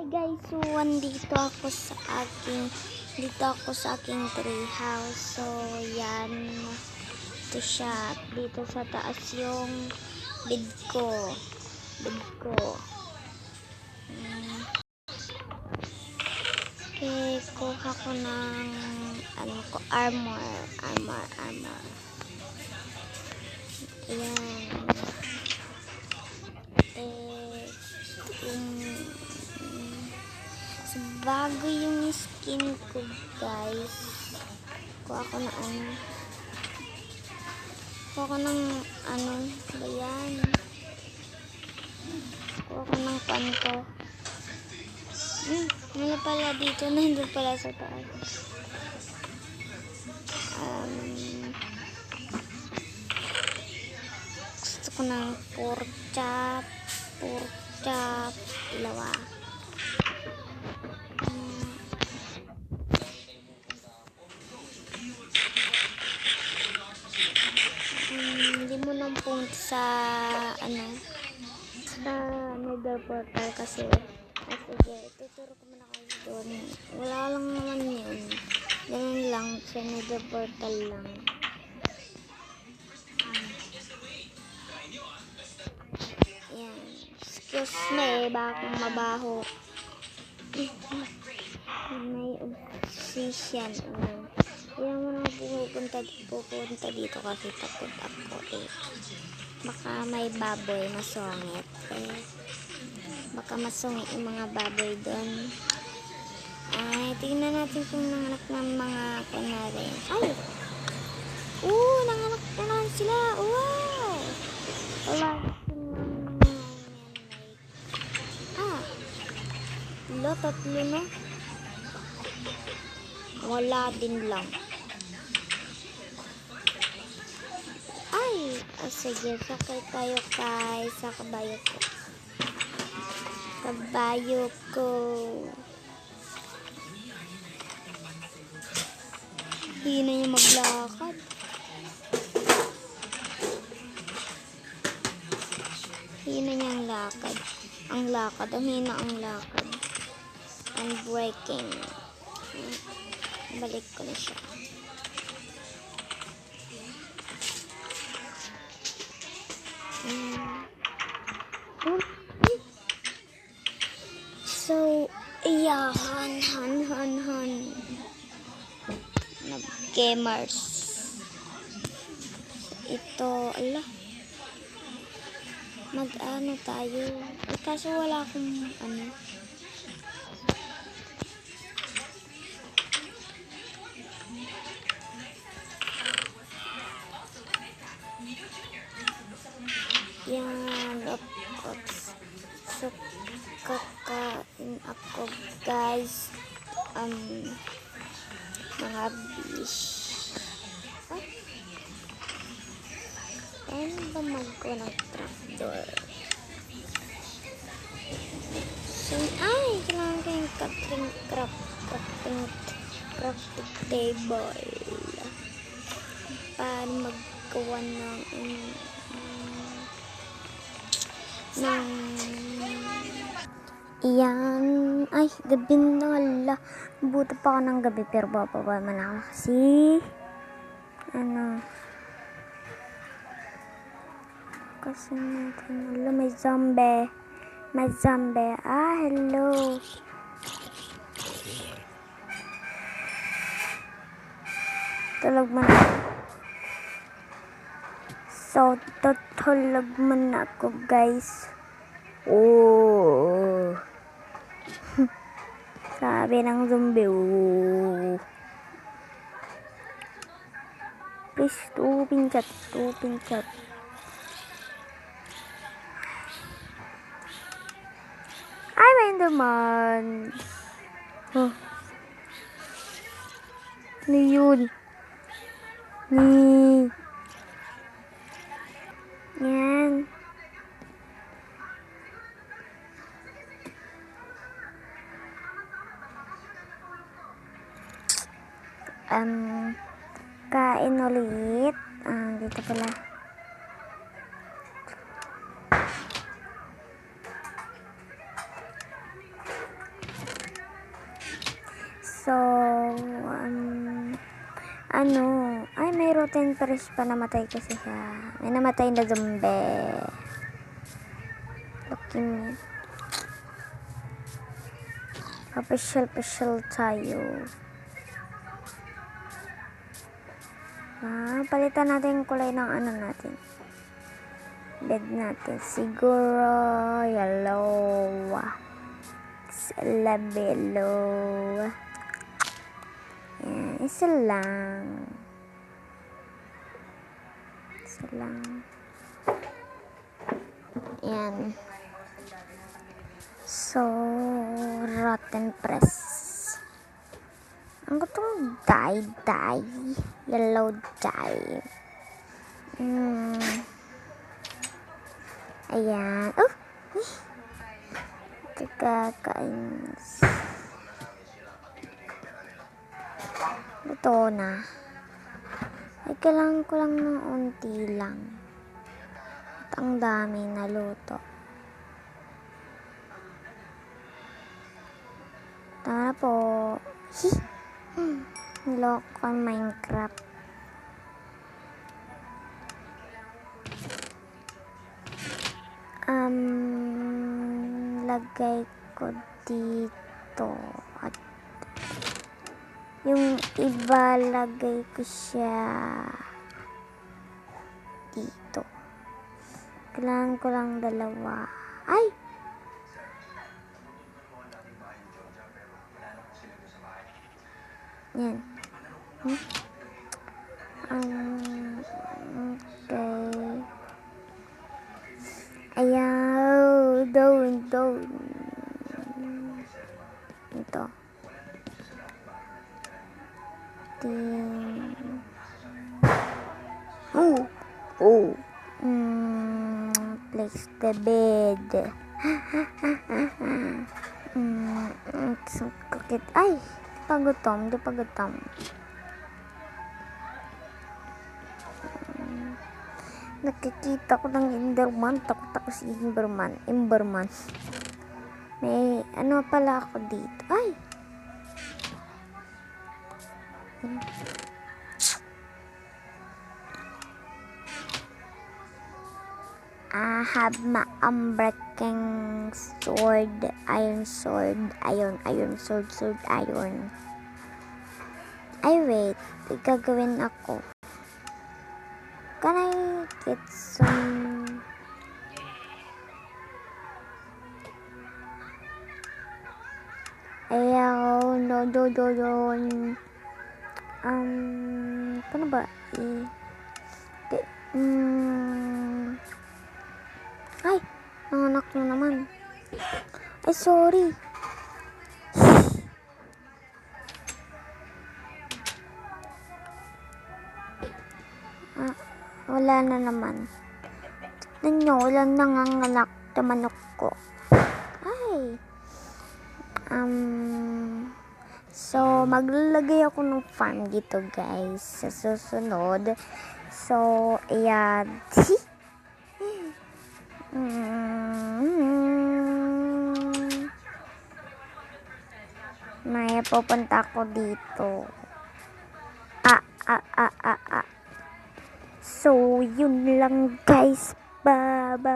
Hi guys, so dito ako sa aking tree house. So yan, ito siya, dito sa taas yung bed ko. Okay, kuha ko ng armor. Ayan. Bago yung skin ko guys, kuha ko ng ba yan, kuha ko ng panto. Ano pala dito, nandun pala sa taas. Gusto ko ng pork chop, dalawa. Hindi mo nang punta sa nether portal kasi sige, tuturo ko muna kayo doon. Wala lang naman yun, ganun lang sa nether portal lang. Yan, excuse me, bakong mabaho. May obsession. Hindi mo nang pupunta dito kasi takot ako baka may baboy masungit baka masungit yung mga baboy doon. Tingnan natin kung nanganak ng mga kunwari. Nanganak na lang sila. Wow, wala tatlo na, wala din lang. Sige, sakay tayo guys sa kabayo ko. Hina niya maglakad. Hina niya ang lakad. Ang hina ang lakad. Unbreaking. Balik ko na siya. So, gamers. Ito, mag-ano tayo. Kaso wala akong yan, so kakain ako guys, mga fish. Paano ba magko ng trapdoor? So, kailangan ko yung crafting table para maggawa yan. Gabi na. Buta pa ako ng gabi pero bababa man ako kasi may zombie. Hello. Tulog man ako guys. Sabi ng zombie, please, 2 pinchat. May Enderman. Ano yun? Yan. Kain ulit. Dito pala. So, ano, ay may rotten fresh pa namatay kasi siya. May namatay na zombie. Lucky me. Official tayo. Palitan natin yung kulay ng ano natin. Bed natin. Siguro yellow. Yellow. Yan, isa lang. Yan. So, rotten press. Ang gutong dye. Yellow dye. Ayan. Oh! Kakainis. Ito na. Ay, kailangan ko lang ng unti lang. At ang dami na luto. Tara po. Niloko ang Minecraft. Lagay ko dito. At yung iba lagay ko siya dito. Kailangan ko lang dalawa. Ay! Yan. Okay. Ayaw. Down. Ito. Place the bed. Sakit. Ay, di pa gutom. Nakikita ko ng Enderman. Takot ako si Enderman. May ano pala ako dito. Ay! I have my unbreaking sword. Iron sword. Iron. Ay, wait. Gagawin ako. Can I get some... Ayaw. No. Paano ba? Ay, nanganak na naman. Ay, sorry. Wala na naman. Tignan nyo, walang nanganganak na manok ko. Ay. So, maglalagay ako ng farm dito, guys, sa susunod. So, ayan. May pupunta ako dito. So, yun lang, guys. Bye-bye.